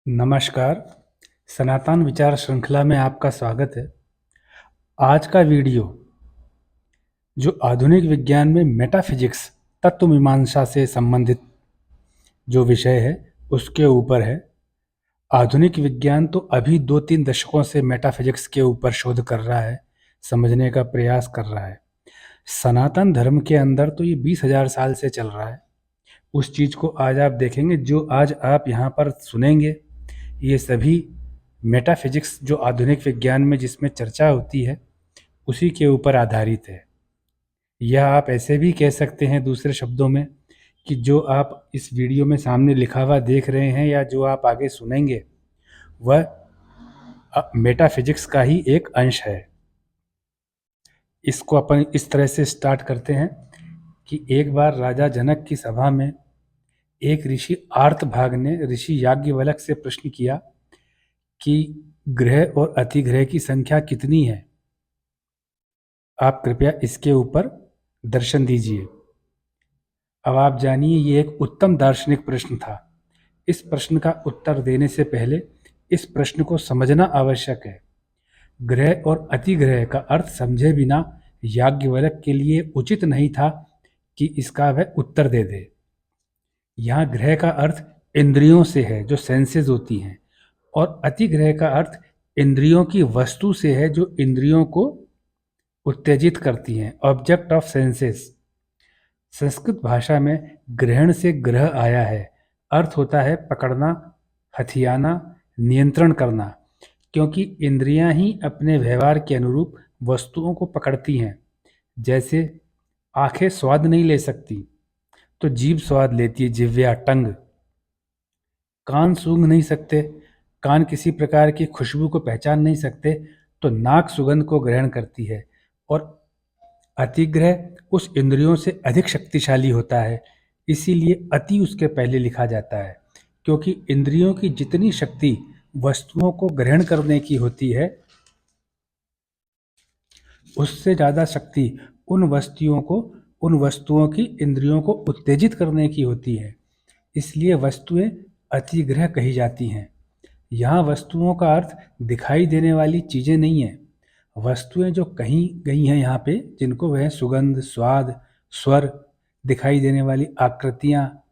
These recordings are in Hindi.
नमस्कार, सनातन विचार श्रृंखला में आपका स्वागत है। आज का वीडियो जो आधुनिक विज्ञान में मेटाफिजिक्स तत्व मीमांसा से संबंधित जो विषय है उसके ऊपर है। आधुनिक विज्ञान तो अभी 2-3 दशकों से मेटाफिजिक्स के ऊपर शोध कर रहा है, समझने का प्रयास कर रहा है। सनातन धर्म के अंदर तो ये 20,000 साल से चल रहा है। उस चीज़ को आज आप देखेंगे, जो आज आप यहाँ पर सुनेंगे, ये सभी मेटाफिजिक्स जो आधुनिक विज्ञान में जिसमें चर्चा होती है उसी के ऊपर आधारित है। यह आप ऐसे भी कह सकते हैं दूसरे शब्दों में कि जो आप इस वीडियो में सामने लिखा हुआ देख रहे हैं या जो आप आगे सुनेंगे वह मेटाफिजिक्स का ही एक अंश है। इसको अपन इस तरह से स्टार्ट करते हैं कि एक बार राजा जनक की सभा में एक ऋषि आर्तभाग ने ऋषि याज्ञवल्क्य से प्रश्न किया कि ग्रह और अतिग्रह की संख्या कितनी है। आप कृपया इसके ऊपर दर्शन दीजिए। अब आप जानिए, ये एक उत्तम दार्शनिक प्रश्न था। इस प्रश्न का उत्तर देने से पहले इस प्रश्न को समझना आवश्यक है। ग्रह और अतिग्रह का अर्थ समझे बिना याज्ञवल्क्य के लिए उचित नहीं था कि इसका वह उत्तर दे दे। यहाँ ग्रह का अर्थ इंद्रियों से है, जो सेंसेस होती हैं, और अतिग्रह का अर्थ इंद्रियों की वस्तु से है, जो इंद्रियों को उत्तेजित करती हैं, ऑब्जेक्ट ऑफ सेंसेस। संस्कृत भाषा में ग्रहण से ग्रह आया है। अर्थ होता है पकड़ना, हथियाना, नियंत्रण करना, क्योंकि इंद्रियां ही अपने व्यवहार के अनुरूप वस्तुओं को पकड़ती हैं। जैसे आंखें स्वाद नहीं ले सकती तो जीभ स्वाद लेती है, जिह्वा, टंग। कान सूंघ नहीं सकते, कान किसी प्रकार की खुशबू को पहचान नहीं सकते तो नाक सुगंध को ग्रहण करती है। और अतिग्रह उस इंद्रियों से अधिक शक्तिशाली होता है, इसीलिए अति उसके पहले लिखा जाता है, क्योंकि इंद्रियों की जितनी शक्ति वस्तुओं को ग्रहण करने की होती है उससे ज़्यादा शक्ति उन वस्तुओं की इंद्रियों को उत्तेजित करने की होती है। इसलिए वस्तुएं अतिग्रह कही जाती हैं। यहाँ वस्तुओं का अर्थ दिखाई देने वाली चीज़ें नहीं है। वस्तुएं जो कहीं गई हैं यहाँ पे, जिनको वह सुगंध, स्वाद, स्वर, दिखाई देने वाली आकृतियाँ,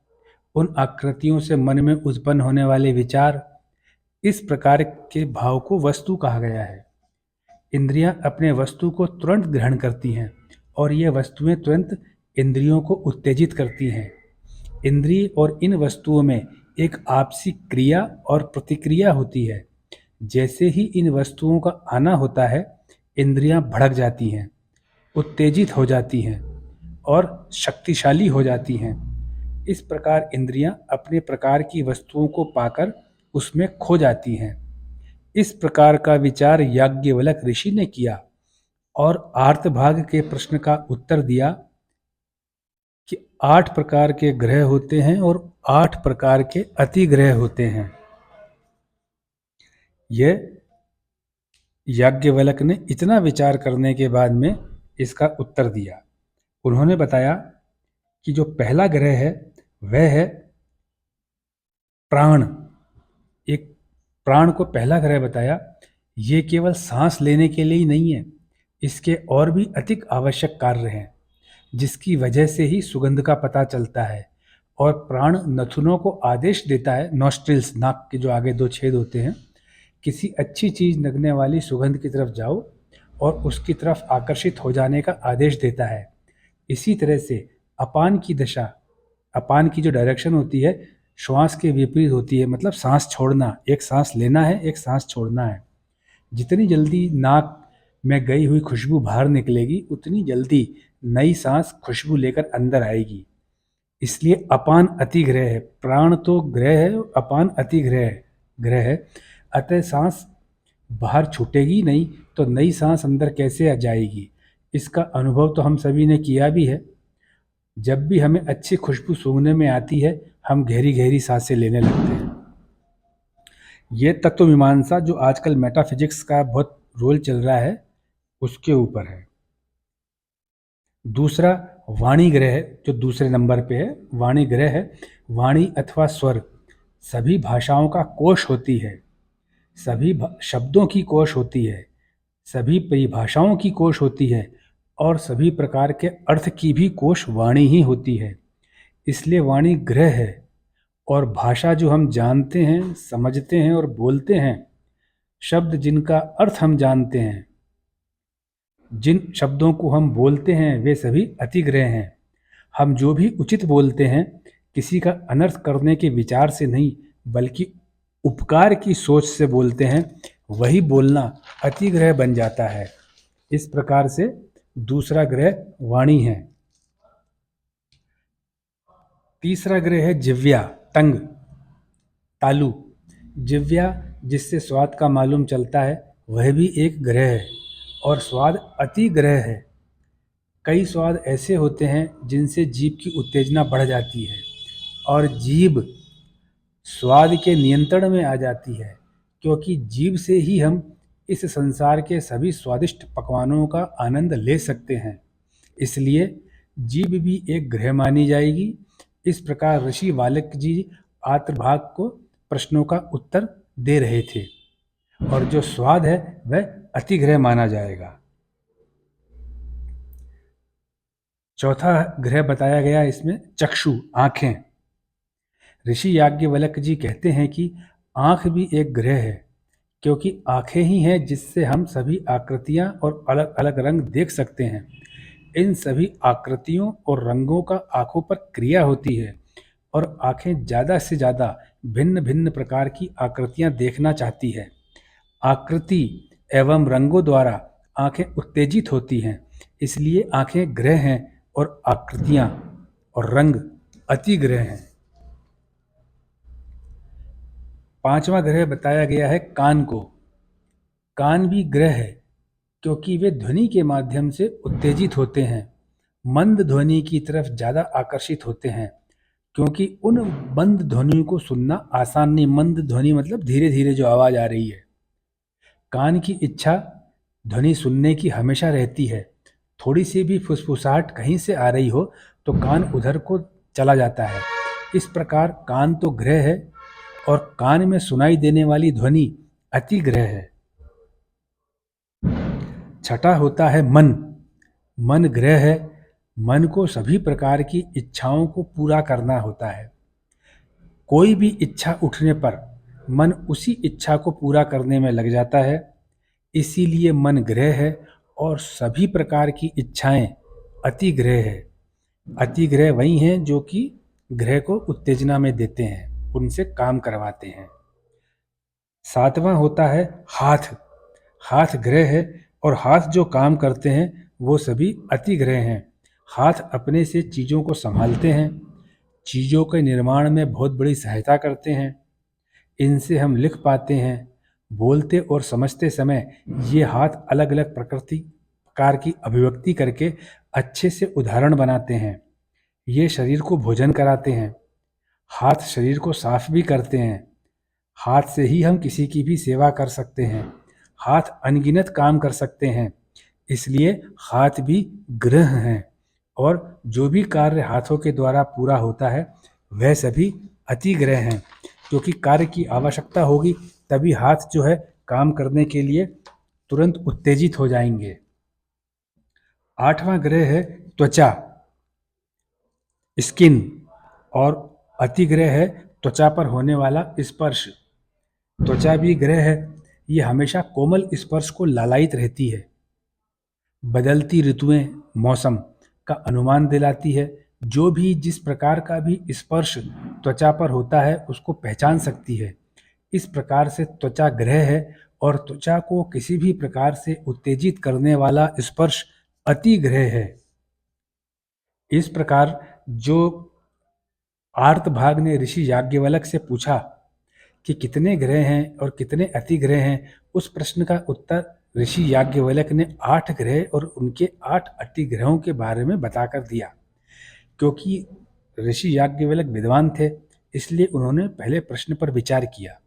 उन आकृतियों से मन में उत्पन्न होने वाले विचार, इस प्रकार के भाव को वस्तु कहा गया है। इंद्रियां अपने वस्तु को तुरंत ग्रहण करती हैं और ये वस्तुएं तुरंत इंद्रियों को उत्तेजित करती हैं। इंद्रिय और इन वस्तुओं में एक आपसी क्रिया और प्रतिक्रिया होती है। जैसे ही इन वस्तुओं का आना होता है, इंद्रियां भड़क जाती हैं, उत्तेजित हो जाती हैं और शक्तिशाली हो जाती हैं। इस प्रकार इंद्रियां अपने प्रकार की वस्तुओं को पाकर उसमें खो जाती हैं। इस प्रकार का विचार याज्ञवल्क्य ऋषि ने किया और आर्तभाग के प्रश्न का उत्तर दिया कि 8 प्रकार के ग्रह होते हैं और 8 प्रकार के अतिग्रह होते हैं। यह याज्ञवल्क्य ने इतना विचार करने के बाद में इसका उत्तर दिया। उन्होंने बताया कि जो पहला ग्रह है वह है प्राण। एक प्राण को पहला ग्रह बताया। ये केवल सांस लेने के लिए ही नहीं है, इसके और भी अधिक आवश्यक कार्य हैं, जिसकी वजह से ही सुगंध का पता चलता है। और प्राण नथुनों को आदेश देता है, नॉस्ट्रिल्स, नाक के जो आगे 2 छेद होते हैं, किसी अच्छी चीज़ लगने वाली सुगंध की तरफ जाओ और उसकी तरफ आकर्षित हो जाने का आदेश देता है। इसी तरह से अपान की दशा, अपान की जो डायरेक्शन होती है श्वास के विपरीत होती है, मतलब सांस छोड़ना। एक सांस लेना है, एक सांस छोड़ना है। जितनी जल्दी नाक में गई हुई खुशबू बाहर निकलेगी, उतनी जल्दी नई सांस खुशबू लेकर अंदर आएगी। इसलिए अपान अतिग्रह है। प्राण तो ग्रह है, अपान ग्रह है। अतः सांस बाहर छूटेगी नहीं तो नई सांस अंदर कैसे आ जाएगी। इसका अनुभव तो हम सभी ने किया भी है। जब भी हमें अच्छी खुशबू सूंघने में आती है, हम गहरी गहरी सांसें लेने लगते हैं। ये तत्व मीमांसा जो आजकल मेटाफिजिक्स का बहुत रोल चल रहा है, उसके ऊपर है। दूसरा वाणी ग्रह है, जो दूसरे नंबर पे है। वाणी ग्रह है। वाणी अथवा स्वर, सभी भाषाओं का कोश होती है, सभी शब्दों की कोश होती है, सभी परिभाषाओं की कोश होती है और सभी प्रकार के अर्थ की भी कोश वाणी ही होती है। इसलिए वाणी गृह है और भाषा जो हम जानते हैं, समझते हैं और बोलते हैं, शब्द जिनका अर्थ हम जानते हैं, जिन शब्दों को हम बोलते हैं, वे सभी अतिग्रह हैं। हम जो भी उचित बोलते हैं, किसी का अनर्थ करने के विचार से नहीं बल्कि उपकार की सोच से बोलते हैं, वही बोलना अतिग्रह बन जाता है। इस प्रकार से दूसरा ग्रह वाणी है। तीसरा ग्रह है जिव्या, टंग, तालू। जिव्या जिससे स्वाद का मालूम चलता है, वह भी एक ग्रह है और स्वाद अति ग्रह है। कई स्वाद ऐसे होते हैं जिनसे जीभ की उत्तेजना बढ़ जाती है और जीभ स्वाद के नियंत्रण में आ जाती है, क्योंकि जीभ से ही हम इस संसार के सभी स्वादिष्ट पकवानों का आनंद ले सकते हैं। इसलिए जीभ भी एक ग्रह मानी जाएगी। इस प्रकार ऋषि वाल्क जी आर्तभाग को प्रश्नों का उत्तर दे रहे थे और जो स्वाद है वह अतिग्रह माना जाएगा। चौथा ग्रह बताया गया इसमें चक्षु, आंखें। ऋषि याज्ञवल्क्य जी कहते हैं कि आंख भी एक ग्रह है, क्योंकि आंखें ही हैं जिससे हम सभी आकृतियां और अलग अलग रंग देख सकते हैं। इन सभी आकृतियों और रंगों का आंखों पर क्रिया होती है और आंखें ज़्यादा से ज़्यादा भिन्न भिन्न प्रकार की आकृतियां देखना चाहती है। आकृति एवं रंगों द्वारा आंखें उत्तेजित होती हैं, इसलिए आंखें ग्रह हैं और आकृतियां और रंग अतिग्रह हैं। पांचवा ग्रह बताया गया है कान को। कान भी ग्रह है, क्योंकि वे ध्वनि के माध्यम से उत्तेजित होते हैं, मंद ध्वनि की तरफ ज़्यादा आकर्षित होते हैं, क्योंकि उन मंद ध्वनियों को सुनना आसान नहीं। मंद ध्वनि मतलब धीरे धीरे जो आवाज़ आ रही है। कान की इच्छा ध्वनि सुनने की हमेशा रहती है। थोड़ी सी भी फुसफुसाहट कहीं से आ रही हो तो कान उधर को चला जाता है। इस प्रकार कान तो ग्रह है और कान में सुनाई देने वाली ध्वनि अति ग्रह है। छठा होता है मन। मन ग्रह है। मन को सभी प्रकार की इच्छाओं को पूरा करना होता है। कोई भी इच्छा उठने पर मन उसी इच्छा को पूरा करने में लग जाता है। इसीलिए मन ग्रह है और सभी प्रकार की इच्छाएं अति ग्रह है। अति ग्रह वही हैं जो कि ग्रह को उत्तेजना में देते हैं, उनसे काम करवाते हैं। सातवां होता है हाथ। हाथ ग्रह है और हाथ जो काम करते हैं वो सभी अति ग्रह हैं। हाथ अपने से चीज़ों को संभालते हैं, चीज़ों के निर्माण में बहुत बड़ी सहायता करते हैं। इनसे हम लिख पाते हैं। बोलते और समझते समय ये हाथ अलग अलग प्रकार की अभिव्यक्ति करके अच्छे से उदाहरण बनाते हैं। ये शरीर को भोजन कराते हैं। हाथ शरीर को साफ भी करते हैं। हाथ से ही हम किसी की भी सेवा कर सकते हैं। हाथ अनगिनत काम कर सकते हैं। इसलिए हाथ भी ग्रह हैं और जो भी कार्य हाथों के द्वारा पूरा होता है वह सभी अति ग्रह हैं, क्योंकि कार्य की आवश्यकता होगी तभी हाथ जो है काम करने के लिए तुरंत उत्तेजित हो जाएंगे। आठवां ग्रह है त्वचा, स्किन, और अति ग्रह है त्वचा पर होने वाला स्पर्श। त्वचा भी ग्रह है। ये हमेशा कोमल स्पर्श को लालायित रहती है। बदलती ऋतुएं, मौसम का अनुमान दिलाती है। जो भी जिस प्रकार का भी स्पर्श त्वचा पर होता है उसको पहचान सकती है। इस प्रकार से त्वचा ग्रह है और त्वचा को किसी भी प्रकार से उत्तेजित करने वाला स्पर्श अति ग्रह है। इस प्रकार जो आर्तभाग ने ऋषि याज्ञवल्क्य से पूछा कि कितने ग्रह हैं और कितने अति ग्रह हैं, उस प्रश्न का उत्तर ऋषि याज्ञवल्क्य ने 8 ग्रह और उनके 8 अति ग्रहों के बारे में बताकर दिया। क्योंकि ऋषि याज्ञवल्क्य विद्वान थे, इसलिए उन्होंने पहले प्रश्न पर विचार किया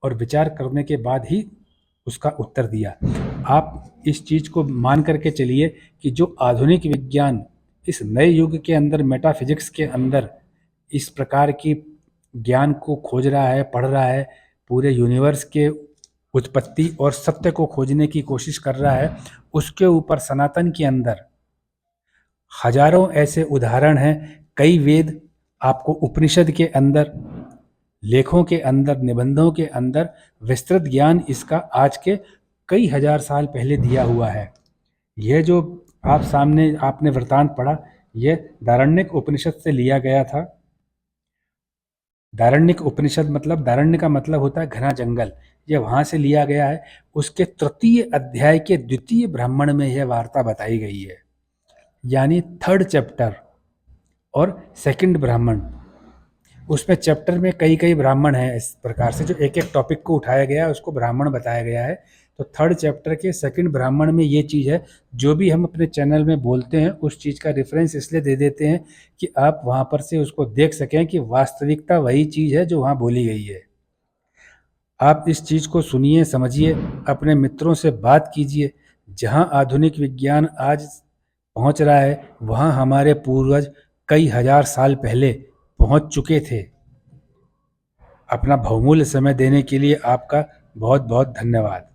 और विचार करने के बाद ही उसका उत्तर दिया। आप इस चीज़ को मान करके चलिए कि जो आधुनिक विज्ञान इस नए युग के अंदर, मेटाफिजिक्स के अंदर इस प्रकार की ज्ञान को खोज रहा है, पढ़ रहा है, पूरे यूनिवर्स के उत्पत्ति और सत्य को खोजने की कोशिश कर रहा है, उसके ऊपर सनातन के अंदर हजारों ऐसे उदाहरण हैं। कई वेद आपको उपनिषद के अंदर, लेखों के अंदर, निबंधों के अंदर विस्तृत ज्ञान इसका आज के कई हजार साल पहले दिया हुआ है। यह जो आप सामने आपने वृतांत पढ़ा, यह दारण्यक उपनिषद से लिया गया था। दारण्यक उपनिषद मतलब, दारण्य का मतलब होता है घना जंगल, यह वहां से लिया गया है। उसके तृतीय अध्याय के द्वितीय ब्राह्मण में यह वार्ता बताई गई है, यानी थर्ड चैप्टर और सेकंड ब्राह्मण। उसमें चैप्टर में कई कई ब्राह्मण हैं, इस प्रकार से जो एक एक टॉपिक को उठाया गया है उसको ब्राह्मण बताया गया है। तो थर्ड चैप्टर के सेकंड ब्राह्मण में ये चीज़ है। जो भी हम अपने चैनल में बोलते हैं उस चीज़ का रेफरेंस इसलिए दे देते हैं कि आप वहाँ पर से उसको देख सकें कि वास्तविकता वही चीज़ है जो वहाँ बोली गई है। आप इस चीज़ को सुनिए, समझिए, अपने मित्रों से बात कीजिए। जहाँ आधुनिक विज्ञान आज पहुँच रहा है वहाँ हमारे पूर्वज कई हजार साल पहले पहुँच चुके थे। अपना बहुमूल्य समय देने के लिए आपका बहुत बहुत धन्यवाद।